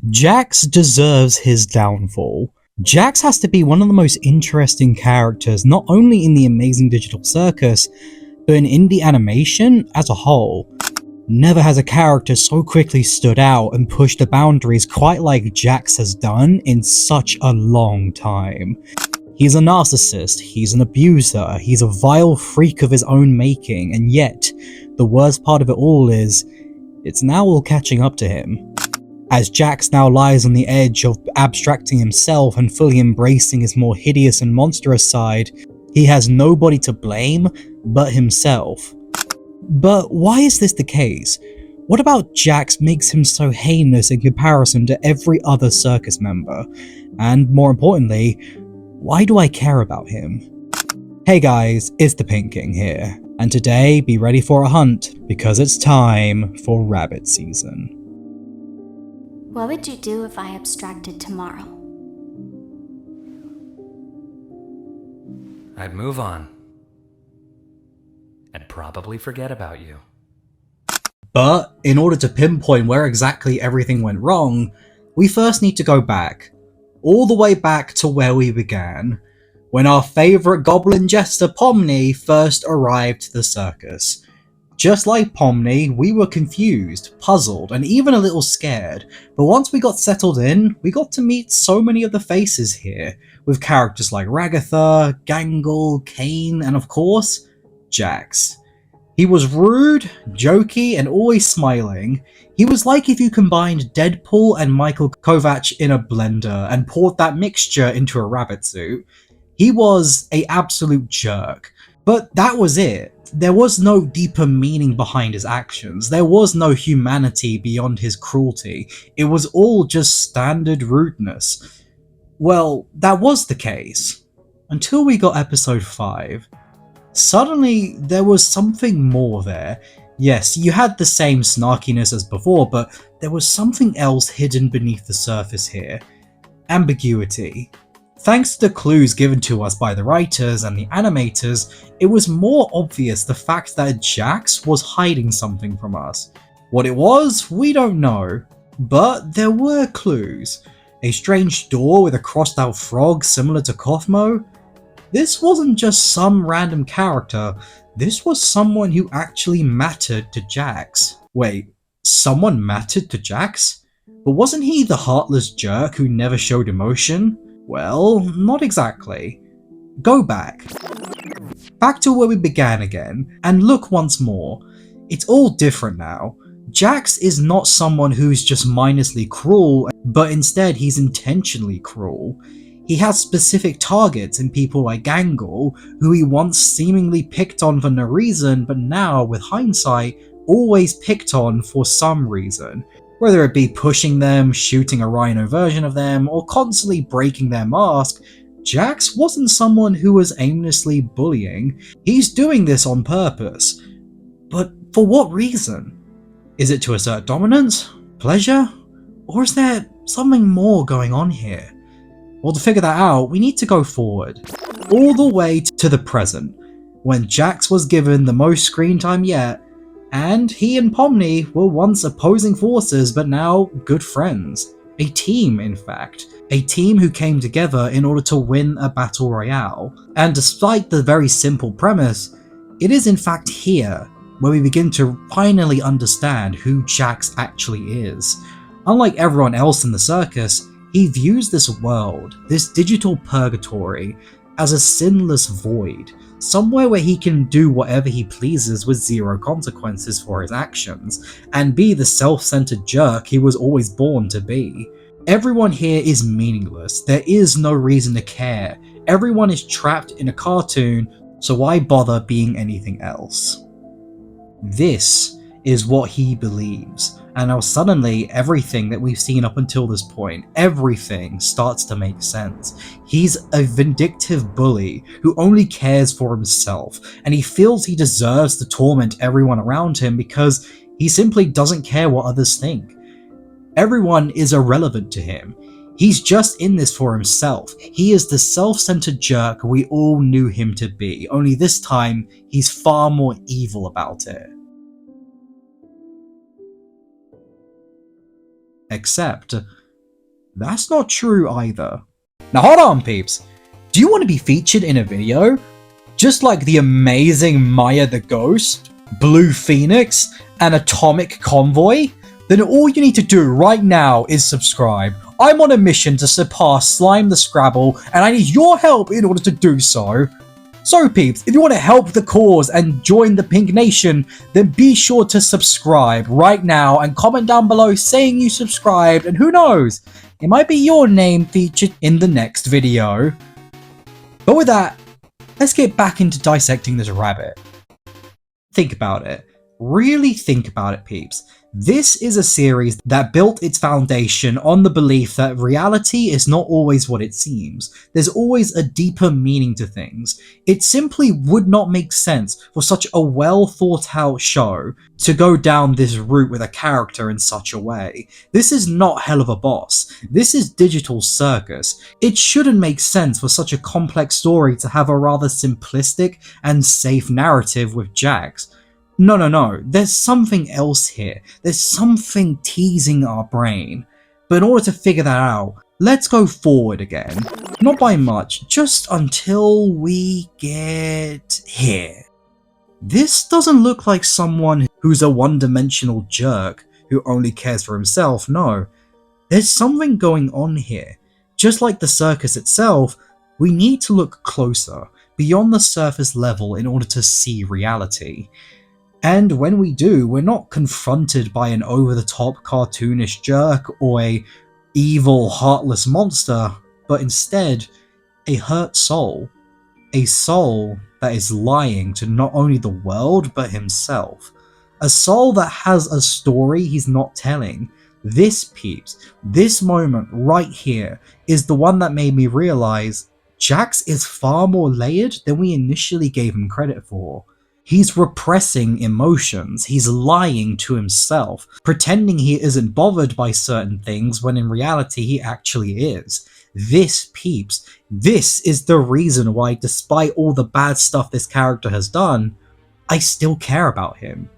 Jax deserves his downfall. Jax has to be one of the most interesting characters not only in the amazing digital circus, but in indie animation as a whole. Never has a character so quickly stood out and pushed the boundaries quite like Jax has done in such a long time. He's a narcissist, he's an abuser, he's a vile freak of his own making, and yet, the worst part of it all is, it's now all catching up to him. As Jax now lies on the edge of abstracting himself and fully embracing his more hideous and monstrous side, he has nobody to blame but himself. But why is this the case? What about Jax makes him so heinous in comparison to every other circus member? And more importantly, why do I care about him? Hey guys, it's the Pink King here, and today be ready for a hunt because it's time for rabbit season. What would you do if I abstracted tomorrow? I'd move on. And probably forget about you. But in order to pinpoint where exactly everything went wrong, we first need to go back. All the way back to where we began, when our favourite goblin jester Pomni first arrived to the circus. Just like Pomni, we were confused, puzzled, and even a little scared, but once we got settled in, we got to meet so many of the faces here, with characters like Ragatha, Gangle, Kane, and of course, Jax. He was rude, jokey, and always smiling. He was like if you combined Deadpool and Michael Kovac in a blender and poured that mixture into a rabbit suit. He was an absolute jerk. But that was it. There was no deeper meaning behind his actions. There was no humanity beyond his cruelty. It was all just standard rudeness. Well, that was the case. Until we got episode 5. Suddenly, there was something more there. Yes, you had the same snarkiness as before, but there was something else hidden beneath the surface here. Ambiguity. Thanks to the clues given to us by the writers and the animators, it was more obvious the fact that Jax was hiding something from us. What it was, we don't know, but there were clues. A strange door with a crossed out frog similar to Kothmo. This wasn't just some random character, this was someone who actually mattered to Jax. Wait, someone mattered to Jax? But wasn't he the heartless jerk who never showed emotion? Well, not exactly. Go back. Back to where we began again, and look once more. It's all different now. Jax is not someone who's just mindlessly cruel, but instead he's intentionally cruel. He has specific targets in people like Gangle, who he once seemingly picked on for no reason, but now, with hindsight, always picked on for some reason. Whether it be pushing them, shooting a rhino version of them, or constantly breaking their mask, Jax wasn't someone who was aimlessly bullying. He's doing this on purpose. But for what reason? Is it to assert dominance? Pleasure? Or is there something more going on here? Well, to figure that out, we need to go forward, all the way to the present, when Jax was given the most screen time yet, and he and Pomni were once opposing forces but now good friends. A team, in fact. A team who came together in order to win a battle royale. And despite the very simple premise, it is in fact here where we begin to finally understand who Jax actually is. Unlike everyone else in the circus, he views this world, this digital purgatory, as a sinless void, somewhere where he can do whatever he pleases with zero consequences for his actions, and be the self-centered jerk he was always born to be. Everyone here is meaningless, there is no reason to care, everyone is trapped in a cartoon, so why bother being anything else? This is what he believes. And now suddenly, everything that we've seen up until this point, everything starts to make sense. He's a vindictive bully who only cares for himself, and he feels he deserves to torment everyone around him because he simply doesn't care what others think. Everyone is irrelevant to him. He's just in this for himself. He is the self-centered jerk we all knew him to be, only this time, he's far more evil about it. Except, That's not true either. Now hold on, peeps. Do you want to be featured in a video? Just like the amazing Maya the Ghost, Blue Phoenix, and Atomic Convoy? Then all you need to do right now is subscribe. I'm on a mission to surpass Slime the Scrabble, and I need your help in order to do so. So peeps, if you want to help the cause and join the Pink Nation, then be sure to subscribe right now and comment down below saying you subscribed, and who knows, it might be your name featured in the next video. But with that, let's get back into dissecting this rabbit. Think about it. Really think about it, peeps. This is a series that built its foundation on the belief that reality is not always what it seems. There's always a deeper meaning to things. It simply would not make sense for such a well thought out show to go down this route with a character in such a way. This is not Hell of a Boss. This is Digital Circus. It shouldn't make sense for such a complex story to have a rather simplistic and safe narrative with Jax. No, there's something else here. There's something teasing our brain. But in order to figure that out, let's go forward again. Not by much, just until we get here. This doesn't look like someone who's a one-dimensional jerk who only cares for himself, no. There's something going on here. Just like the circus itself, we need to look closer, beyond the surface level in order to see reality. And when we do, we're not confronted by an over-the-top cartoonish jerk or a evil, heartless monster, but instead a hurt soul. A soul that is lying to not only the world, but himself. A soul that has a story he's not telling. This, peeps, this moment right here is the one that made me realize Jax is far more layered than we initially gave him credit for. He's repressing emotions, he's lying to himself, pretending he isn't bothered by certain things when in reality he actually is. This, peeps, this is the reason why, despite all the bad stuff this character has done, I still care about him.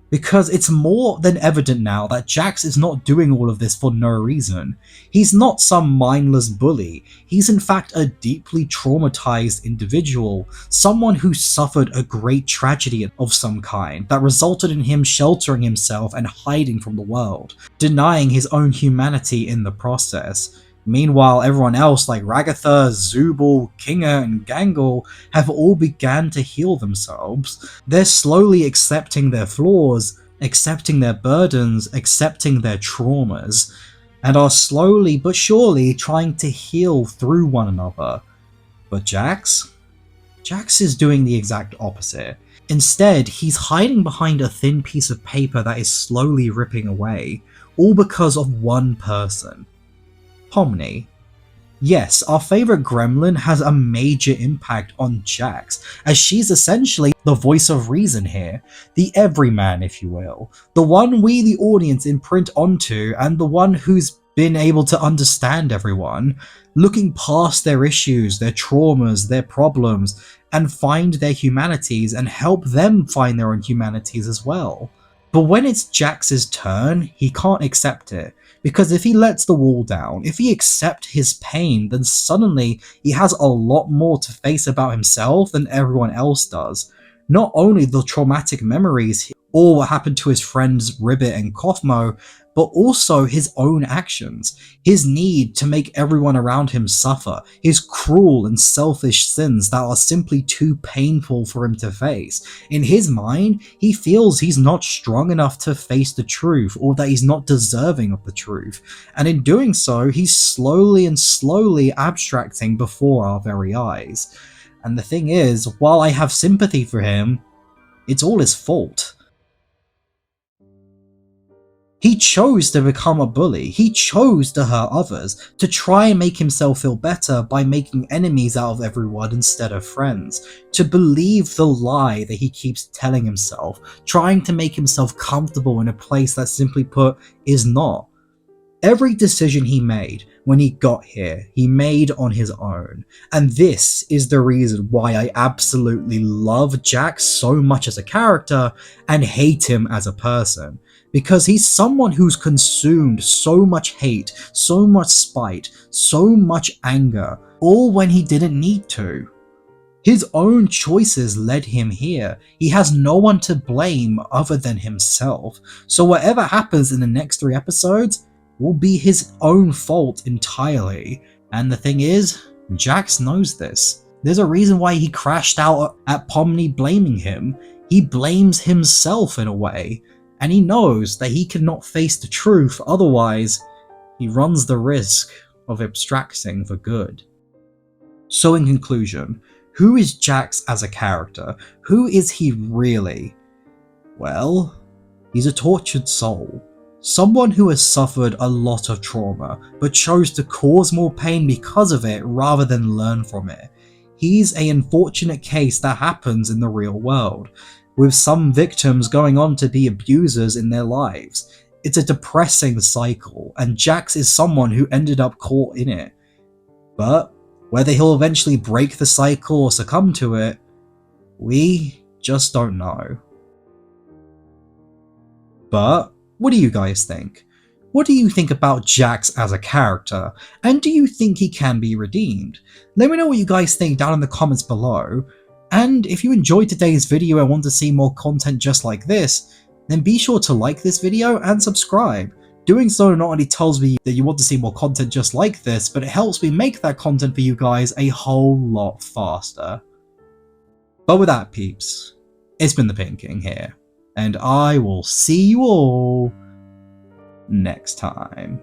Because it's more than evident now that Jax is not doing all of this for no reason. He's not some mindless bully. He's in fact a deeply traumatized individual, someone who suffered a great tragedy of some kind that resulted in him sheltering himself and hiding from the world, denying his own humanity in the process. Meanwhile, everyone else like Ragatha, Zubul, Kinga, and Gangle have all began to heal themselves. They're slowly accepting their flaws, accepting their burdens, accepting their traumas, and are slowly but surely trying to heal through one another. But Jax? Jax is doing the exact opposite. Instead, he's hiding behind a thin piece of paper that is slowly ripping away, all because of one person. Pomni. Yes, our favourite gremlin has a major impact on Jax, as she's essentially the voice of reason here, the everyman if you will, the one we the audience imprint onto and the one who's been able to understand everyone, looking past their issues, their traumas, their problems, and find their humanities and help them find their own humanities as well. But when it's Jax's turn, he can't accept it. Because if he lets the wall down, if he accepts his pain, then suddenly he has a lot more to face about himself than everyone else does. Not only the traumatic memories or what happened to his friends Ribbit and Kothmo, but also his own actions, his need to make everyone around him suffer, his cruel and selfish sins that are simply too painful for him to face. In his mind, he feels he's not strong enough to face the truth, or that he's not deserving of the truth, and in doing so, he's slowly abstracting before our very eyes. And the thing is, while I have sympathy for him, it's all his fault. He chose to become a bully, he chose to hurt others, to try and make himself feel better by making enemies out of everyone instead of friends, to believe the lie that he keeps telling himself, trying to make himself comfortable in a place that simply put, is not. Every decision he made when he got here, he made on his own. And this is the reason why I absolutely love Jax so much as a character and hate him as a person. Because he's someone who's consumed so much hate, so much spite, so much anger, all when he didn't need to. His own choices led him here. He has no one to blame other than himself. So whatever happens in the next 3 episodes will be his own fault entirely. And the thing is, Jax knows this. There's a reason why he crashed out at Pomni blaming him. He blames himself in a way. And he knows that he cannot face the truth, otherwise he runs the risk of abstracting for good. So in conclusion, who is Jax as a character? Who is he really? Well, he's a tortured soul. Someone who has suffered a lot of trauma, but chose to cause more pain because of it rather than learn from it. He's an unfortunate case that happens in the real world, with some victims going on to be abusers in their lives. It's a depressing cycle, and Jax is someone who ended up caught in it. But whether he'll eventually break the cycle or succumb to it, we just don't know. But what do you guys think? What do you think about Jax as a character, and do you think he can be redeemed? Let me know what you guys think down in the comments below, and if you enjoyed today's video and want to see more content just like this, then be sure to like this video and subscribe. Doing so not only tells me that you want to see more content just like this, but it helps me make that content for you guys a whole lot faster. But with that, peeps, it's been the Pink King here, and I will see you all next time.